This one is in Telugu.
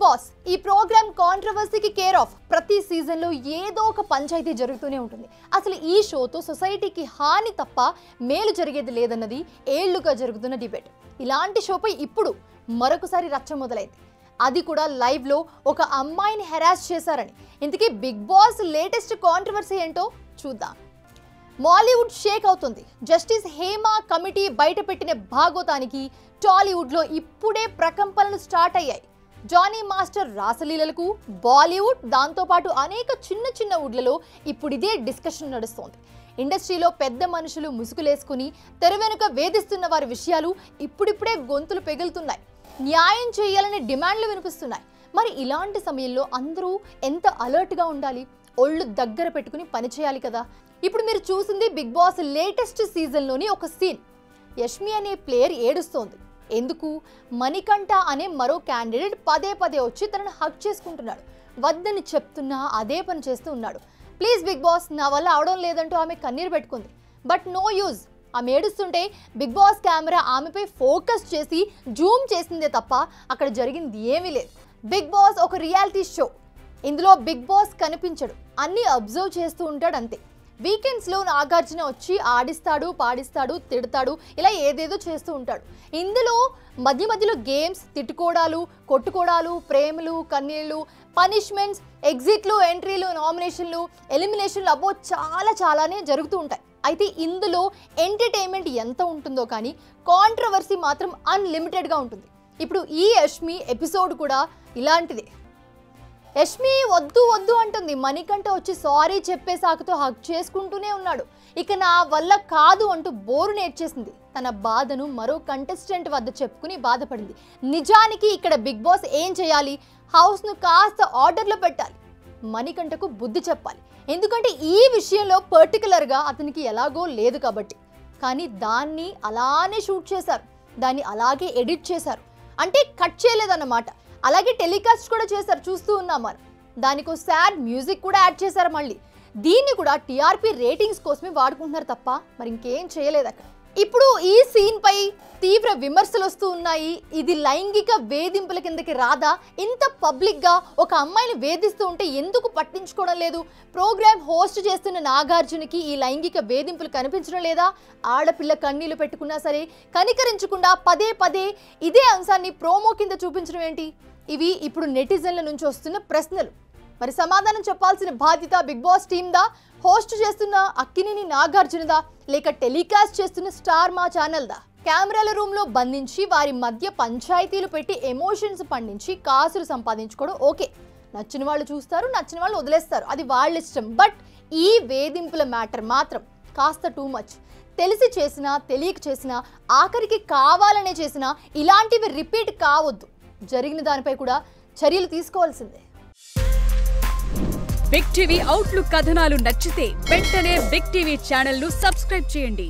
బాస్ ఈ ప్రోగ్రామ్ కాంట్రవర్సీకి కేర్ ఆఫ్. ప్రతి సీజన్ లో ఏదో ఒక పంచాయతీ జరుగుతూనే ఉంటుంది. అసలు ఈ షోతో సొసైటీకి హాని తప్ప మేలు జరిగేది లేదన్నది ఏళ్లుగా జరుగుతున్న డిబేట్. ఇలాంటి షోపై ఇప్పుడు మరొకసారి రచ్చ మొదలైంది. అది కూడా లైవ్ లో ఒక అమ్మాయిని హెరాస్ చేశారని. ఇంతకీ బిగ్ బాస్ లేటెస్ట్ కాంట్రవర్సీ ఏంటో చూద్దాం. మాలీవుడ్ షేక్ అవుతుంది. జస్టిస్ హేమా కమిటీ బయటపెట్టిన భాగోతానికి టాలీవుడ్ లో ఇప్పుడే ప్రకంపనలు స్టార్ట్ అయ్యాయి. జానీ మాస్టర్ రాసలీలలకు బాలీవుడ్, దాంతోపాటు అనేక చిన్న వుడ్లలో ఇప్పుడు ఇదే డిస్కషన్ నడుస్తోంది. ఇండస్ట్రీలో పెద్ద మనుషులు ముసుగులేసుకుని తెర వెనుక వేధిస్తున్న వారి విషయాలు ఇప్పుడిప్పుడే గొంతులు పెగులుతున్నాయి. న్యాయం చేయాలనే డిమాండ్లు వినిపిస్తున్నాయి. మరి ఇలాంటి సమయంలో అందరూ ఎంత అలర్ట్గా ఉండాలి? ఒళ్ళు దగ్గర పెట్టుకుని పనిచేయాలి కదా. ఇప్పుడు మీరు చూసింది బిగ్ బాస్ లేటెస్ట్ సీజన్లోని ఒక సీన్. యష్మి అనే ప్లేయర్ ఏడుస్తోంది. ఎందుకు? మణికంఠ అనే మరో క్యాండిడేట్ పదే వచ్చి తనను హక్ చేసుకుంటున్నాడు. వద్దని చెప్తున్నా అదే పని చేస్తూ ఉన్నాడు. ప్లీజ్ బిగ్ బాస్, నా వల్ల అవడం లేదంటూ ఆమె కన్నీరు పెట్టుకుంది. But no use. ఆమె ఏడుస్తుంటే బిగ్ బాస్ కెమెరా ఆమెపై ఫోకస్ చేసి జూమ్ చేసిందే తప్ప అక్కడ జరిగింది ఏమీ లేదు. బిగ్ బాస్ ఒక రియాలిటీ షో. ఇందులో బిగ్ బాస్ కనిపించడు, అన్నీ అబ్జర్వ్ చేస్తూ ఉంటాడు అంతే. వీకెండ్స్లో నాగార్జున వచ్చి ఆడిస్తాడు, పాడిస్తాడు, తిడతాడు, ఇలా ఏదేదో చేస్తూ ఉంటాడు. ఇందులో మధ్యలో గేమ్స్, తిట్టుకోవడాలు, కొట్టుకోవడాలు, ప్రేమలు, కన్నీళ్ళు, పనిష్మెంట్స్, ఎగ్జిట్లు, ఎంట్రీలు, నామినేషన్లు, ఎలిమినేషన్లు, అబ్బో చాలానే జరుగుతూ ఉంటాయి. అయితే ఇందులో ఎంటర్టైన్మెంట్ ఎంత ఉంటుందో కానీ కాంట్రవర్సీ మాత్రం అన్లిమిటెడ్గా ఉంటుంది. ఇప్పుడు ఈ యష్మి ఎపిసోడ్ కూడా ఇలాంటిదే. యష్మి వద్దు అంటుంది. మణికంఠ వచ్చి సారీ చెప్పే సాకుతో హక్ చేసుకుంటూనే ఉన్నాడు. ఇక నా వల్ల కాదు అంటూ బోరు నేర్చేసింది. తన బాధను మరో కంటెస్టెంట్ వద్ద చెప్పుకుని బాధపడింది. నిజానికి ఇక్కడ బిగ్ బాస్ ఏం చేయాలి? హౌస్ను కాస్త ఆర్డర్లో పెట్టాలి. మణికంఠకు బుద్ధి చెప్పాలి. ఎందుకంటే ఈ విషయంలో పర్టికులర్గా అతనికి ఎలాగో లేదు కాబట్టి. కానీ దాన్ని అలానే షూట్ చేశారు, దాన్ని అలాగే ఎడిట్ చేశారు. అంటే కట్ చేయలేదన్నమాట. అలాగే టెలికాస్ట్ కూడా చేశారు, చూస్తూ ఉన్నాం మనం. దానికో సాడ్ మ్యూజిక్ కూడా యాడ్ చేశారు. మళ్ళీ దీన్ని కూడా టీఆర్పీ రేటింగ్స్ కోసమే వాడుకుంటున్నారు తప్ప మరి ఇంకేం చేయలేదు అక్కడ. ఇప్పుడు ఈ సీన్ పై తీవ్ర విమర్శలు వస్తూ ఉన్నాయి. ఇది లైంగిక వేధింపుల కిందకి రాదా? ఇంత పబ్లిక్గా ఒక అమ్మాయిని వేధిస్తూ ఉంటే ఎందుకు పట్టించుకోవడం లేదు? ప్రోగ్రామ్ హోస్ట్ చేస్తున్న నాగార్జునకి ఈ లైంగిక వేధింపులు కనిపించడం లేదా? ఆడపిల్ల కన్నీళ్లు పెట్టుకున్నా సరే కనికరించకుండా పదే ఇదే అంశాన్ని ప్రోమో కింద చూపించడం ఏంటి? ఇవి ఇప్పుడు నెటిజన్ల నుంచి వస్తున్న ప్రశ్నలు. మరి సమాధానం చెప్పాల్సిన బాధ్యత బిగ్ బాస్ టీమ్దా, హోస్ట్ చేస్తున్న అక్కినేని నాగార్జునదా, లేక టెలికాస్ట్ చేస్తున్న స్టార్ మా ఛానల్దా? కెమెరాల రూమ్లో బంధించి వారి మధ్య పంచాయతీలు పెట్టి ఎమోషన్స్ పండించి కాసులు సంపాదించుకోవడం ఓకే. నచ్చిన వాళ్ళు చూస్తారు, నచ్చిన వాళ్ళు వదిలేస్తారు, అది వాళ్ళ ఇష్టం. బట్ ఈ వేధింపుల మ్యాటర్ మాత్రం కాస్త టూ మచ్. తెలిసి చేసినా తెలియక చేసినా, ఆఖరికి కావాలనే చేసినా ఇలాంటివి రిపీట్ కావద్దు. జరిగిన దానిపై కూడా చర్యలు తీసుకోవాల్సిందే. బిగ్ టీవీ అవుట్లుక్ కథనాలు నచ్చితే వెంటనే బిగ్ టీవీ ఛానల్ ను సబ్స్క్రైబ్ చేయండి.